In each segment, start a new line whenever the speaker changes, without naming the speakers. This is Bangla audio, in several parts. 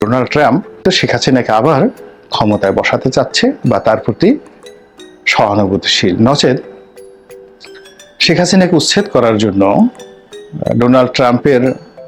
ডোনাল্ড ট্রাম্প তো শেখ হাসিনাকে আবার ক্ষমতায় বসাতে চাচ্ছে বা তার প্রতি সহানুভূতিশীল। নচেত শেখ হাসিনাকে উচ্ছেদ করার জন্য ডোনাল্ড ট্রাম্পের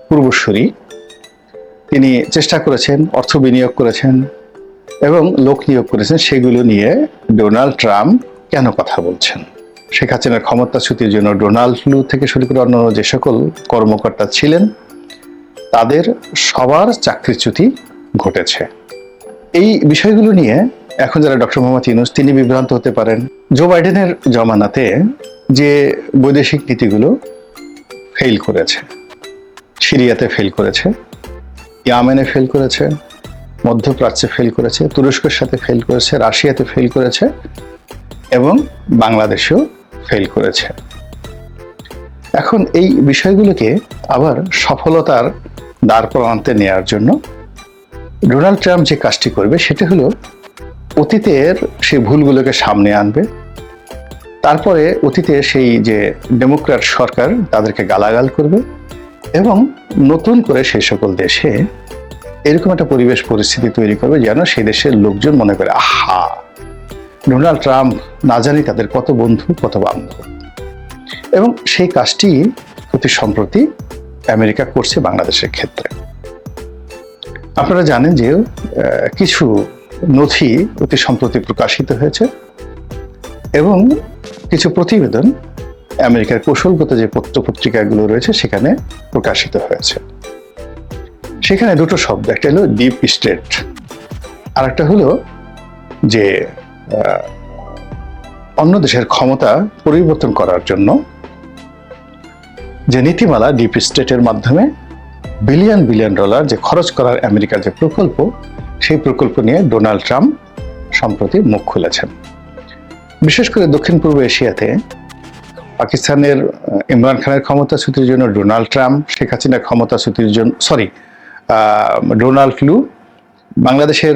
পূর্বসূরি তিনি চেষ্টা করেছেন, অর্থ বিনিয়োগ করেছেন এবং লোক নিয়োগ করেছেন। সেগুলো নিয়ে ডোনাল্ড ট্রাম্প কেন কথা বলছেন? শেখ হাসিনার ক্ষমতাচ্যুতির জন্য ডোনাল্ড লু থেকে শুরু করে অন্যান্য যে সকল কর্মকর্তা ছিলেন তাদের সবার চাকরিচ্যুতি ঘটেছে। এই বিষয়গুলো নিয়ে এখন যারা ডক্টর মোহাম্মদ ইউনূস তিনি বিভ্রান্ত হতে পারেন। জো বাইডেনের জমানাতে যে বৈদেশিক নীতিগুলো ফেল করেছে, সিরিয়াতে ফেল করেছে, ইয়ামেনে ফেল করেছে, মধ্যপ্রাচ্যে ফেল করেছে, তুরস্কের সাথে ফেল করেছে, রাশিয়াতে ফেল করেছে এবং বাংলাদেশেও ফেল করেছে। এখন এই বিষয়গুলোকে আবার সফলতার দ্বার প্রান্তে নেওয়ার জন্য ডোনাল্ড ট্রাম্প যে কাজটি করবে সেটা হলো অতীতের সেই ভুলগুলোকে সামনে আনবে। তারপরে অতীতে সেই যে ডেমোক্র্যাট সরকার তাদেরকে গালাগাল করবে এবং নতুন করে সেই সকল দেশে এরকম একটা পরিবেশ পরিস্থিতি তৈরি করবে যেন সেই দেশের লোকজন মনে করে আহা, ডোনাল্ড ট্রাম্প না জানি তাদের কত বন্ধু কত বান্ধব। এবং সেই কাজটি অতি সম্প্রতি আমেরিকা করছে বাংলাদেশের ক্ষেত্রে। আপনারা জানেন যে কিছু নথি অতি সম্প্রতি প্রকাশিত হয়েছে এবং কিছু প্রতিবেদন আমেরিকার কৌশলগত যে পত্রপত্রিকাগুলো রয়েছে সেখানে প্রকাশিত হয়েছে। সেখানে দুটো শব্দ, একটা হলো ডিপ স্টেট, আর একটা হলো যে অন্য দেশের ক্ষমতা পরিবর্তন করার জন্য যে নীতিমালা ডিপ স্টেটের মাধ্যমে বিলিয়ন বিলিয়ন ডলার যে খরচ করার আমেরিকার যে প্রকল্প, সেই প্রকল্প নিয়ে ডোনাল্ড ট্রাম্প সম্প্রতি মুখ খুলেছেন। বিশেষ করে দক্ষিণ পূর্ব এশিয়াতে পাকিস্তানের ইমরান খানের ক্ষমতাচ্যুতির জন্য ডোনাল্ড ট্রাম্প, শেখ হাসিনার ক্ষমতাচ্যুতির জন্য ডোনাল্ড লু, বাংলাদেশের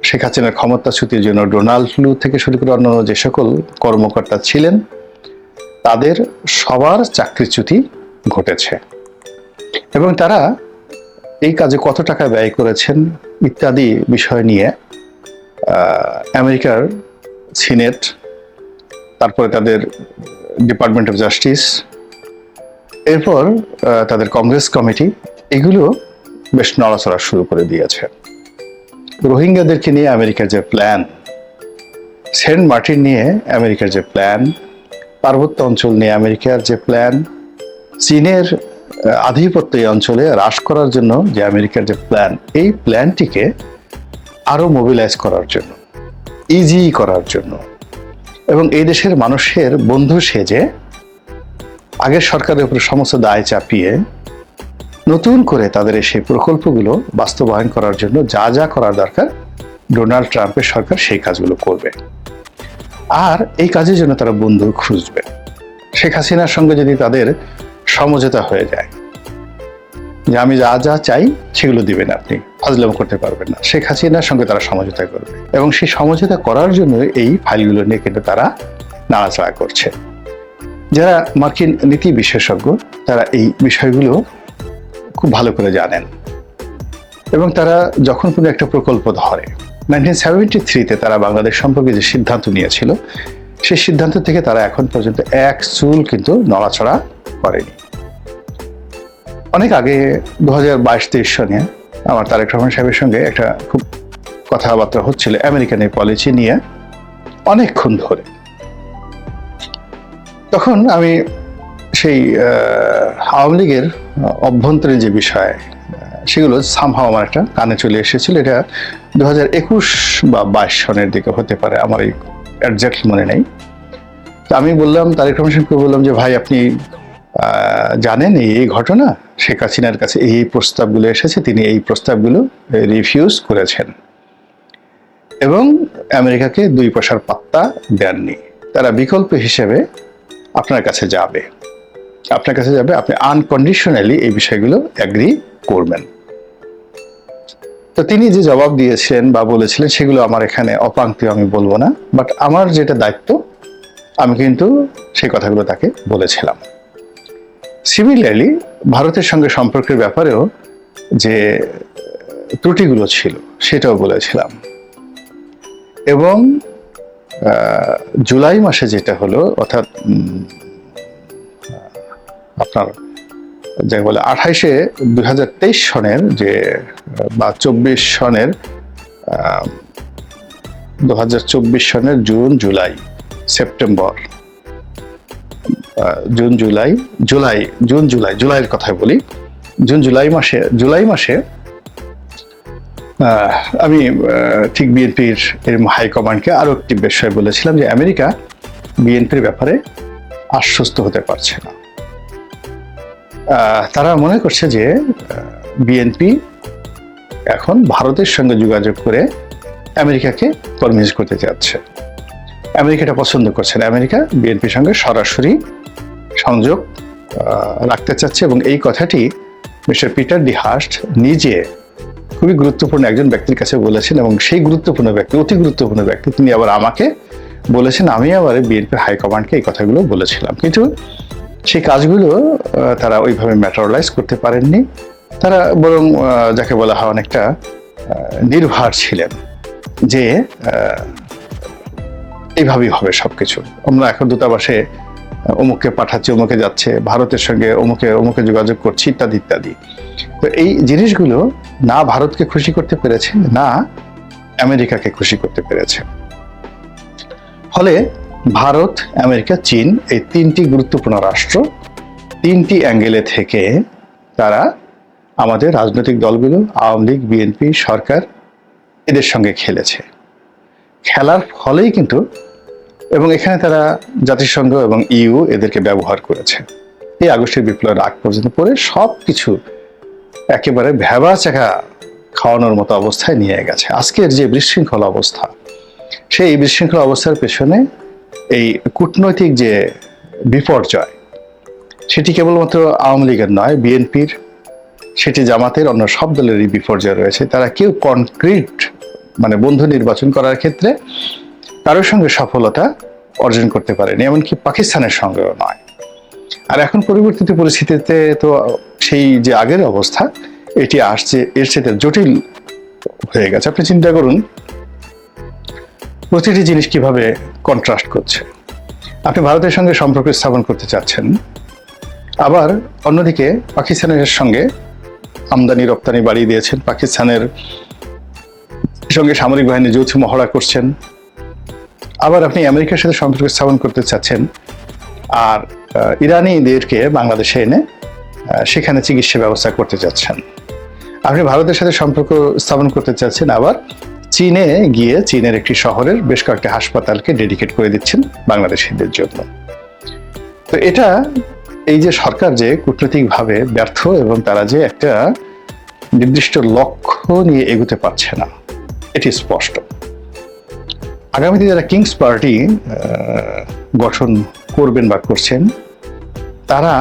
শেখ হাসিনার ক্ষমতাচ্যুতির জন্য ডোনাল্ড লু থেকে শুরু করে অন্যান্য যে সকল কর্মকর্তা ছিলেন তাদের সবার চাকরিচ্যুতি ঘটেছে এবং তারা এই কাজে কত টাকা ব্যয় করেছেন ইত্যাদি বিষয় নিয়ে আমেরিকার সিনেট, তারপরে তাদের ডিপার্টমেন্ট অফ জাস্টিস, এরপর তাদের কংগ্রেস কমিটি, এগুলো বেশ নড়াচড়া শুরু করে দিয়েছে। রোহিঙ্গাদেরকে নিয়ে আমেরিকার যে প্ল্যান, সেন্ট মার্টিন নিয়ে আমেরিকার যে প্ল্যান, পার্বত্য অঞ্চল নিয়ে আমেরিকার যে প্ল্যান, চীনের আধিপত্য এই অঞ্চলে হ্রাস করার জন্য যে আমেরিকার যে প্ল্যান, এই প্ল্যানটিকে আরো মোবিলাইজ করার জন্য, ইজি করার জন্য এবং এই দেশের মানুষের বন্ধু সেজে আগের সরকারের উপর সমস্ত দায় চাপিয়ে নতুন করে তাদের সেই প্রকল্পগুলো বাস্তবায়ন করার জন্য যা যা করার দরকার ডোনাল্ড ট্রাম্পের সরকার সেই কাজগুলো করবে। আর এই কাজের জন্য তারা বন্ধু খুঁজবে। শেখ হাসিনার সঙ্গে যদি তাদের সমঝোতা হয়ে যায় যে আমি যা যা চাই সেগুলো দিবেন, আপনি ফাজলামো করতে পারবেন না, শেখ হাসিনার সঙ্গে তারা সমঝোতা করবে এবং সেই সমঝোতা করার জন্য এই ফাইলগুলো নিয়ে কিন্তু তারা নাড়াচাড়া করছে। যারা মার্কিন নীতি বিশেষজ্ঞ তারা এই বিষয়গুলো খুব ভালো করে জানেন এবং তারা যখন কোনো একটা প্রকল্প ধরে, 1973-তে তারা বাংলাদেশ সম্পর্কে যে সিদ্ধান্ত নিয়েছিল সেই সিদ্ধান্ত থেকে তারা এখন পর্যন্ত এক চুল কিন্তু নড়াচড়া করেনি। অনেক আগে 2022-23 সনে আমার তারেক রহমান সাহেবের সঙ্গে একটা খুব কথাবার্তা হচ্ছিল আমেরিকান এই পলিসি নিয়ে অনেকক্ষণ ধরে। তখন আমি সেই আওয়ামী লীগের অভ্যন্তরীণ যে বিষয় সেগুলো সামহাও আমার একটা কানে চলে এসেছিল। এটা 2021 বা 22 সনের দিকে হতে পারে, আমার এই একজ্যাক্টলি মনে নেই। তো আমি বললাম, তারেক রহমান সাহেবকে বললাম যে ভাই আপনি জানেন এই ঘটনা, শেখ হাসিনার কাছে এই প্রস্তাবগুলো এসেছে, তিনি এই প্রস্তাবগুলো রিফিউজ করেছেন এবং আমেরিকাকে 2 পয়সার পাত্তা দেননি। তারা বিকল্প হিসেবে আপনার কাছে যাবে, আপনি আনকন্ডিশনালি এই বিষয়গুলো এগ্রি করবেন। তো তিনি যে জবাব দিয়েছিলেন বা বলেছিলেন সেগুলো আমার এখানে অপাঙ্ক্তি, আমি বলবো না, বাট আমার যেটা দায়িত্ব আমি কিন্তু সেই কথাগুলো তাকে বলেছিলাম। সিমিলারলি ভারতের সঙ্গে সম্পর্কের ব্যাপারেও যে ত্রুটিগুলো ছিল সেটাও বলেছিলাম। এবং জুলাই মাসে যেটা হলো, অর্থাৎ আপনার যাকে বলে 28/2023 সনের যে বা 24 সনের 2024 সনের জুন জুলাই সেপ্টেম্বর জুলাইয়ের কথা বলি। জুলাই মাসে আমি ঠিক বিএনপির হাইকমান্ডকে আরো একটি বিষয় বলেছিলাম যে আমেরিকা বিএনপির ব্যাপারে আশ্বস্ত হতে পারছে না। তারা মনে করছে যে বিএনপি এখন ভারতের সঙ্গে যোগাযোগ করে আমেরিকাকে কনভিন্স করতে চাচ্ছে। আমেরিকা এটা পছন্দ করছে না। আমেরিকা বিএনপির সঙ্গে সরাসরি সংযোগ রাখতে চাচ্ছে, এবং এই কথাটি মিস্টার পিটার ডি হাস্ট নিজে খুবই গুরুত্বপূর্ণ একজন ব্যক্তির কাছে বলেছেন, এবং সেই অতি গুরুত্বপূর্ণ ব্যক্তি তিনি আবার আমাকে বলেছেন। আমি আবার বিএনপির হাইকমান্ডকে এই কথাগুলো বলেছিলাম, কিন্তু সেই কাজগুলো তারা ওইভাবে ম্যাটারালাইজ করতে পারেননি। তারা বরং যাকে বলা হয় অনেকটা নির্ভার ছিলেন যে এইভাবেই হবে সবকিছু। আমরা এখন দূতাবাসে অমুককে পাঠাচ্ছি, অমুকে যাচ্ছে, ভারতের সঙ্গে অমুকে যোগাযোগ করছি, ইত্যাদি ইত্যাদি। তো এই জিনিসগুলো না ভারতকে খুশি করতে পেরেছে, না আমেরিকাকে খুশি করতে পেরেছে। ফলে ভারত, আমেরিকা, চীন এই তিনটি গুরুত্বপূর্ণ রাষ্ট্র তিনটি অ্যাঙ্গেলে থেকে তারা আমাদের রাজনৈতিক দলগুলো, আওয়ামী লীগ, বিএনপি, সরকার, এদের সঙ্গে খেলেছে। খেলার ফলেই কিন্তু, এবং এখানে তারা জাতিসংঘ এবং ইউ এদেরকে ব্যবহার করেছে। এই আগস্টের বিপ্লবের আগ পর্যন্ত পরে সবকিছু একেবারে ভেবাচাকা খাওয়ানোর মতো অবস্থায় নিয়ে গেছে। আজকের যে বিশৃঙ্খল অবস্থা, সেই বিশৃঙ্খল অবস্থার পেছনে এই কূটনৈতিক যে বিপর্যয়, সেটি কেবলমাত্র আওয়ামী লীগের নয়, বিএনপির, সেটি জামাতের, অন্য সব দলেরই বিপর্যয় রয়েছে। তারা কেউ কনক্রিট বন্ধু নির্বাচন করার ক্ষেত্রে কারোর সঙ্গে সফলতা অর্জন করতে পারেনি, এমনকি পাকিস্তানের সঙ্গেও নয়। আর এখন পরিবর্তিত পরিস্থিতিতে তো সেই যে আগের অবস্থা, এটি আসছে এর সাথে জটিল হয়ে গেছে। আপনি চিন্তা করুন প্রতিটি জিনিস কিভাবে কন্ট্রাস্ট করছে। আপনি ভারতের সঙ্গে সম্পর্ক স্থাপন করতে চাচ্ছেন, আবার অন্যদিকে পাকিস্তানের সঙ্গে আমদানি রপ্তানি বাড়িয়ে দিয়েছেন, পাকিস্তানের সঙ্গে সামরিক বাহিনী যৌথ মহড়া করছেন। আবার আপনি আমেরিকার সাথে সম্পর্ক স্থাপন করতে চাচ্ছেন, আর ইরানিদেরকে বাংলাদেশে এনে সেখানে চিকিৎসা ব্যবস্থা করতে চাচ্ছেন। আপনি ভারতের সাথে সম্পর্ক স্থাপন করতে চাচ্ছেন, আবার চীনে গিয়ে চীনের একটি শহরের বেশ কয়েকটি হাসপাতালকে ডেডিকেট করে দিচ্ছেন বাংলাদেশিদের জন্য। তো এটা, এই যে সরকার যে কূটনৈতিকভাবে ব্যর্থ, এবং তারা যে একটা নির্দিষ্ট লক্ষ্য নিয়ে এগোতে পারছে না, এটি স্পষ্ট। আগামীতে যারা কিংস পার্টি গঠন করবেন বা করছেন, তারা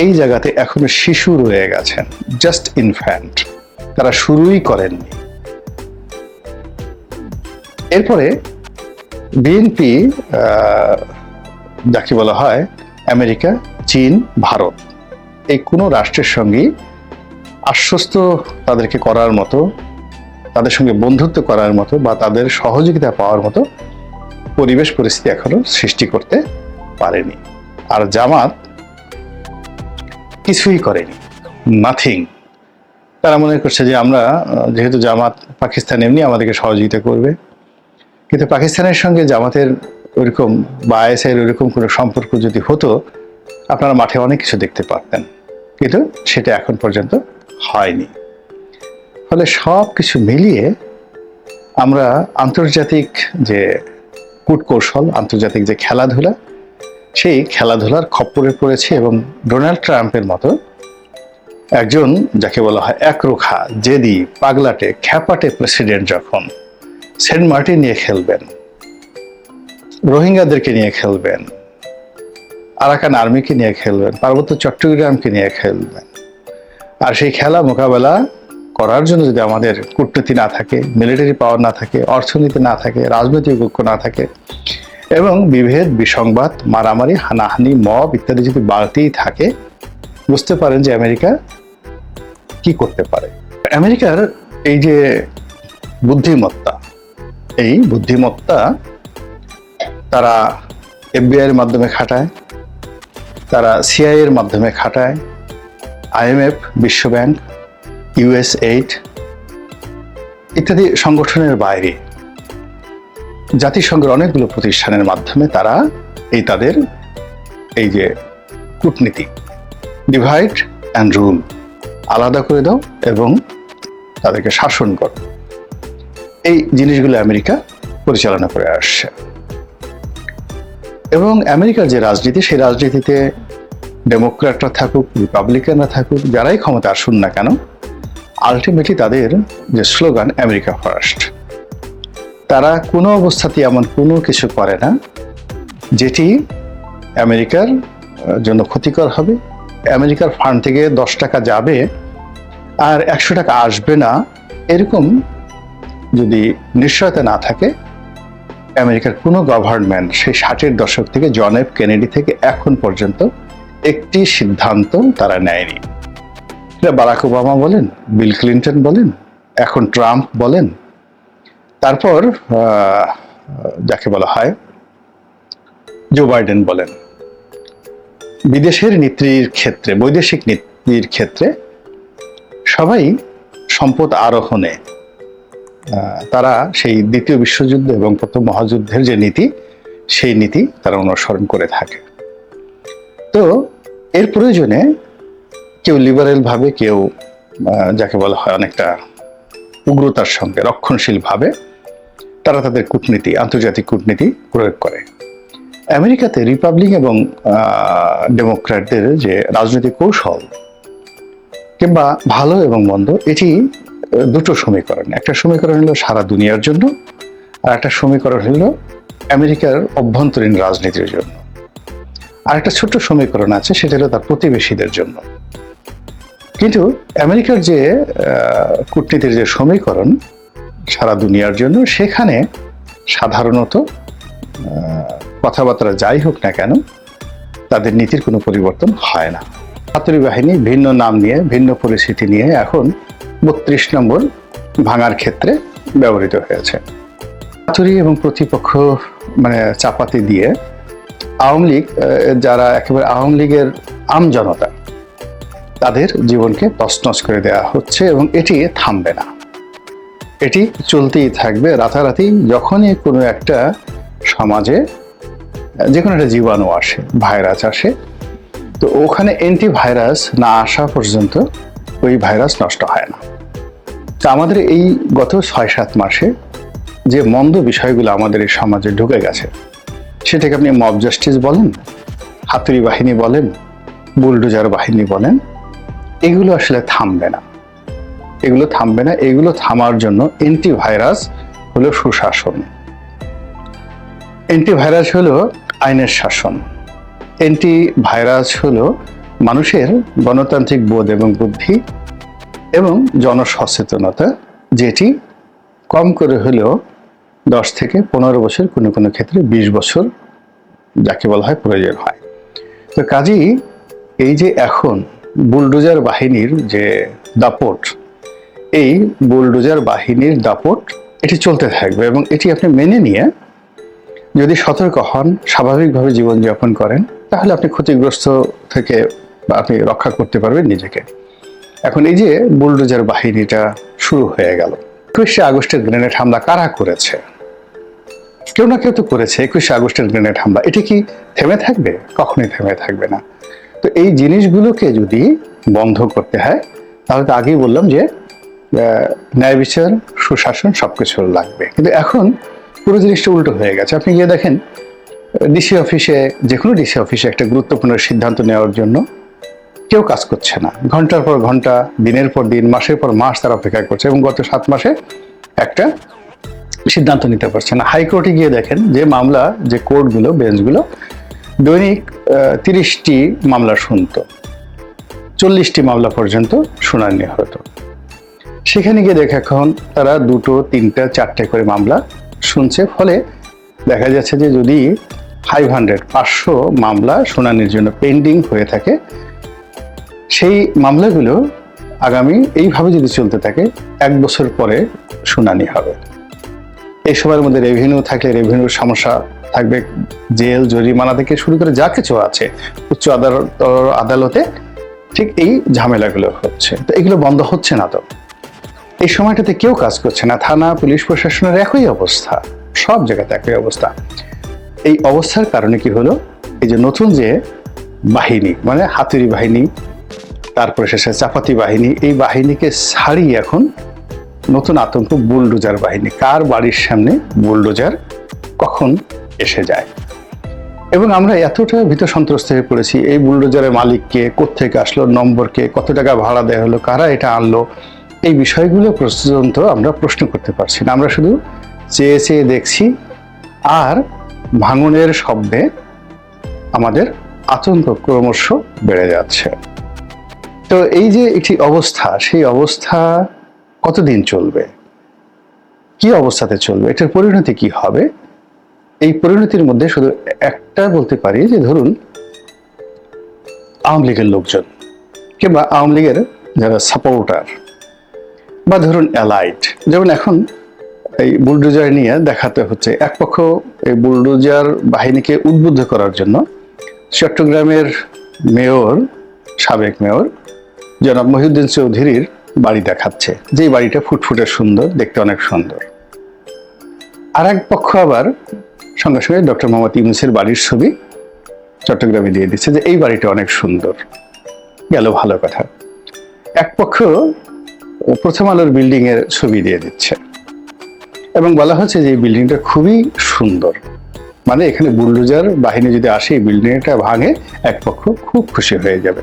এই জায়গাতে এখনো শিশু রয়ে গেছেন, জাস্ট ইনফ্যান্ট, তারা শুরুই করেননি। এরপরে বিএনপি, যাকে বলা হয় আমেরিকা, চীন, ভারত, এই কোনো রাষ্ট্রের সঙ্গে আশ্বস্ত তাদেরকে করার মতো, তাদের সঙ্গে বন্ধুত্ব করার মতো বা তাদের সহযোগিতা পাওয়ার মতো পরিবেশ পরিস্থিতি এখনো সৃষ্টি করতে পারেনি। আর জামাত কিছুই করেনি, নাথিং। তারা মনে করছে যে আমরা যেহেতু জামাত, পাকিস্তান এমনি আমাদেরকে সহযোগিতা করবে, কিন্তু পাকিস্তানের সঙ্গে জামাতের ওইরকম বা আইএসআইয়ের ওইরকম কোনো সম্পর্ক যদি হতো, আপনারা মাঠে অনেক কিছু দেখতে পারতেন, কিন্তু সেটা এখন পর্যন্ত হয়নি। ফলে সব কিছু মিলিয়ে আমরা আন্তর্জাতিক যে কূটকৌশল, আন্তর্জাতিক যে খেলাধুলা, সেই খেলাধুলার খপ্পরে পড়েছে। এবং ডোনাল্ড ট্রাম্পের মতো একজন, যাকে বলা হয় একরোখা, জেদি, পাগলাটে, খ্যাপাটে প্রেসিডেন্ট যখন সেন্ট মার্টিন নিয়ে খেলবেন, রোহিঙ্গাদেরকে নিয়ে খেলবেন, আরাকান আর্মিকে নিয়ে খেলবেন, পার্বত্য চট্টগ্রামকে নিয়ে খেলবেন, আর সেই খেলা মোকাবেলা করার জন্য যদি আমাদের কূটনীতি না থাকে, মিলিটারি পাওয়ার না থাকে, অর্থনীতি না থাকে, রাজনৈতিক ঐক্য না থাকে, এবং বিভেদ, বিসংবাদ, মারামারি, হানাহানি, মব ইত্যাদি যদি বাড়তেই থাকে, বুঝতে পারেন যে আমেরিকা কি করতে পারে। আমেরিকার এই যে বুদ্ধিমত্তা, এই বুদ্ধিমত্তা তারা FBI এর মাধ্যমে খাটায়, তারা CIA এর মাধ্যমে খাটায়, IMF, বিশ্বব্যাংক, USAID ইত্যাদি সংগঠনের বাইরে জাতিসংঘের অনেকগুলো প্রতিষ্ঠানের মাধ্যমে তারা তাদের এই যে কূটনীতি, ডিভাইড অ্যান্ড রুল, আলাদা করে দাও এবং তাদেরকে শাসন করো, এই জিনিসগুলো আমেরিকা পরিচালনা করে আসছে। এবং আমেরিকার যে রাজনীতি, সেই রাজনীতিতে ডেমোক্র্যাটরা থাকুক, রিপাবলিকানরা থাকুক, যারাই ক্ষমতা আসুন না কেন, আলটিমেটলি তাদের যে স্লোগান আমেরিকা ফার্স্ট। তারা কোনো অবস্থাতেই এমন কোনো কিছু করে না যেটি আমেরিকার জন্য ক্ষতিকর হবে। আমেরিকার ফান্ড থেকে 10 টাকা যাবে আর 100 টাকা আসবে না, এরকম যদি নিশ্চয়তা না থাকে, আমেরিকার কোনো গভর্নমেন্ট সেই 60-এর দশক থেকে জন এফ কেনেডি থেকে এখন পর্যন্ত একটি সিদ্ধান্ত তারা নেয়নি। বারাক ওবামা বলেন, বিল ক্লিন্টন বলেন, এখন ট্রাম্প বলেন, তারপর যাকে বলা হয় জো বাইডেন বলেন, বিদেশের নীতির ক্ষেত্রে, বৈদেশিক নীতির ক্ষেত্রে সবাই সম্পদ আরোহণে তারা সেই দ্বিতীয় বিশ্বযুদ্ধ এবং প্রথম মহাযুদ্ধের যে নীতি, সেই নীতি তারা অনুসরণ করে থাকে। তো এর প্রয়োজনে কেউ লিবারেল ভাবে, কেউ যাকে বলা হয় অনেকটা উগ্রতার সঙ্গে রক্ষণশীল ভাবে তারা তাদের কূটনীতি, আন্তর্জাতিক কূটনীতি প্রয়োগ করে। আমেরিকাতে রিপাবলিক এবং ডেমোক্র্যাটদের যে রাজনৈতিক কৌশল কিংবা ভালো এবং মন্দ, এটি দুটো সমীকরণ। একটা সমীকরণ হলো সারা দুনিয়ার জন্য, আর একটা সমীকরণ হলো আমেরিকার অভ্যন্তরীণ রাজনীতির জন্য। আর একটা ছোট্ট সমীকরণ আছে, সেটা হলো তার প্রতিবেশীদের জন্য। কিন্তু আমেরিকার যে কূটনীতির যে সমীকরণ সারা দুনিয়ার জন্য, সেখানে সাধারণত কথাবার্তা যাই হোক না কেন, তাদের নীতির কোনো পরিবর্তন হয় না। হাতুড়ি বাহিনী ভিন্ন নাম নিয়ে, ভিন্ন পরিস্থিতি নিয়ে এখন 32 নম্বর ভাঙার ক্ষেত্রে ব্যবহৃত হয়েছে। হাতুড়ি এবং প্রতিপক্ষ মানে চাপাতি দিয়ে আওয়ামী লীগ, যারা একেবারে আওয়ামী লীগের আমজনতা, তাদের জীবনকে তছনছ করে দেওয়া হচ্ছে এবং এটি থামবে না, এটি চলতেই থাকবে। রাতারাতি যখনই কোনো একটা সমাজে যে কোনো একটা জীবাণু আসে, ভাইরাস আসে, তো ওখানে অ্যান্টিভাইরাস না আসা পর্যন্ত ওই ভাইরাস নষ্ট হয় না। তো আমাদের এই গত 6-7 মাসে যে মন্দ বিষয়গুলো আমাদের এই সমাজে ঢুকে গেছে, সেটাকে আপনি মব জাস্টিস বলেন, হাতুড়ি বাহিনী বলেন, বুলডোজার বাহিনী বলেন, এগুলো আসলে থামবে না, এগুলো থামবে না। এগুলো থামার জন্য অ্যান্টিভাইরাস হলো সুশাসন, অ্যান্টিভাইরাস হলো আইনের শাসন, অ্যান্টিভাইরাস হলো মানুষের গণতান্ত্রিক বোধ এবং বুদ্ধি এবং জনসচেতনতা, যেটি কম করে হলেও 10 থেকে 15 বছর, কোনো কোনো ক্ষেত্রে 20 বছর যাকে বলা হয় প্রয়োজন হয়। তো কাজেই এই যে এখন বুলডোজার বাহিনীর যে দাপট, এই বুলডোজার বাহিনীর দাপট এটি চলতে থাকবে এবং এটি আপনি মেনে নিয়ে যদি সতর্ক হন, স্বাভাবিকভাবে জীবনযাপন করেন, তাহলে আপনি ক্ষতিগ্রস্ত থেকে আপনি রক্ষা করতে পারবেন নিজেকে। এখন এই যে বুলডোজার বাহিনীটা শুরু হয়ে গেল, 21শে আগস্টের গ্রেনেড হামলা কারা করেছে? কেউ না কেউ তো করেছে। 21শে আগস্টের গ্রেনেড হামলা, এটি কি থেমে থাকবে? কখনোই থেমে থাকবে না। তো এই জিনিসগুলোকে যদি বন্ধ করতে হয়, তাহলে তো আগেই বললাম যে ন্যায় বিচার, সুশাসন সবকিছু লাগবে। কিন্তু এখন পুরো জিনিসটা উল্টো হয়ে গেছে। আপনি গিয়ে দেখেন ডিসি অফিসে, যে কোনো ডিসি অফিসে একটা গুরুত্বপূর্ণ সিদ্ধান্ত নেওয়ার জন্য কেউ কাজ করছে না। ঘন্টার পর ঘন্টা, দিনের পর দিন, মাসের পর মাস তারা অপেক্ষা করছে এবং গত 7 মাসে একটা সিদ্ধান্ত নিতে পারছে না। হাইকোর্টে গিয়ে দেখেন যে মামলা, যে কোর্টগুলো, বেঞ্চগুলো দৈনিক 30টি মামলা শুনতো, 40টি মামলা পর্যন্ত শুনানি হতো। সেখানে গিয়ে দেখে এখন তারা 2টো, 3টা, 4টে করে মামলা শুনছে। ফলে দেখা যাচ্ছে যে যদি 500 মামলা শুনানির জন্য পেন্ডিং হয়ে থাকে, সেই মামলাগুলো আগামী এইভাবে যদি চলতে থাকে 1 বছর পরে শুনানি হবে। এই সময়ের মধ্যে রেভিনিউ থাকলে রেভিনিউর সমস্যা থাকবে, জেল জরিমানা থেকে শুরু করে যা কিছু আছে উচ্চ আদালতে ঠিক এই ঝামেলাগুলো হচ্ছে। তো এগুলো বন্ধ হচ্ছে না। তো এই সময়টাতে কেউ কাজ করছে না, থানা পুলিশ প্রশাসনের একই অবস্থা, সব জায়গাতে একই অবস্থা। এই অবস্থার কারণে কি হলো, এই যে নতুন যে বাহিনী মানে হাতুড়ি বাহিনী, তারপরে শেষে চাপাতি বাহিনী, এই বাহিনীকে ছাড়িয়ে এখন নতুন আতঙ্ক বুলডোজার বাহিনী। কার বাড়ির সামনে বুলডোজার কখন এসে যায়, এবং আমরা এতটা ভীত সন্ত্রস্ত হয়ে পড়েছি। এই বুলডোজারের মালিককে, কোত্থেকে আসলো, নম্বরকে, কত টাকা ভাড়া দেওয়া হলো, কারা এটা আনলো, এই বিষয়গুলো পর্যন্ত আমরা প্রশ্ন করতে পারছি না। আমরা শুধু চেয়ে চেয়ে দেখছি, আর ভাঙনের শব্দে আমাদের আতঙ্ক ক্রমশ বেড়ে যাচ্ছে। তো এই যে একটি অবস্থা, সেই অবস্থা কতদিন চলবে, কি অবস্থাতে চলবে, এটার পরিণতি কি হবে? এই পরিণতির মধ্যে শুধু একটা বলতে পারি যে ধরুন আওয়ামী লীগের লোকজন কিংবা আওয়ামী লীগের যারা সাপোর্টার বা ধরুন অ্যালাইট, যেমন এখন এই বুলডোজার নিয়ে দেখাতে হচ্ছে। এক পক্ষ এই বুলডোজার বাহিনীকে উদ্বুদ্ধ করার জন্য চট্টগ্রামের মেয়র, সাবেক মেয়র জনাব মহিউদ্দিন চৌধুরীর বাড়ি দেখাচ্ছে, যে বাড়িটা ফুটফুটে সুন্দর, দেখতে অনেক সুন্দর। আর এক পক্ষ আবার সঙ্গে সঙ্গে ডক্টর মোহাম্মদ ইউনূসের বাড়ির ছবি চট্টগ্রামে দিয়ে দিচ্ছে যে এই বাড়িটা অনেক সুন্দর, গেল ভালো কথা। এক পক্ষ প্রথম আলোর বিল্ডিং এর ছবি দিয়ে দিচ্ছে এবং বলা হচ্ছে যে এই বিল্ডিংটা খুবই সুন্দর, মানে এখানে বুলডোজার বাহিনী যদি আসে এই বিল্ডিংটা ভাঙে এক পক্ষ খুব খুশি হয়ে যাবে।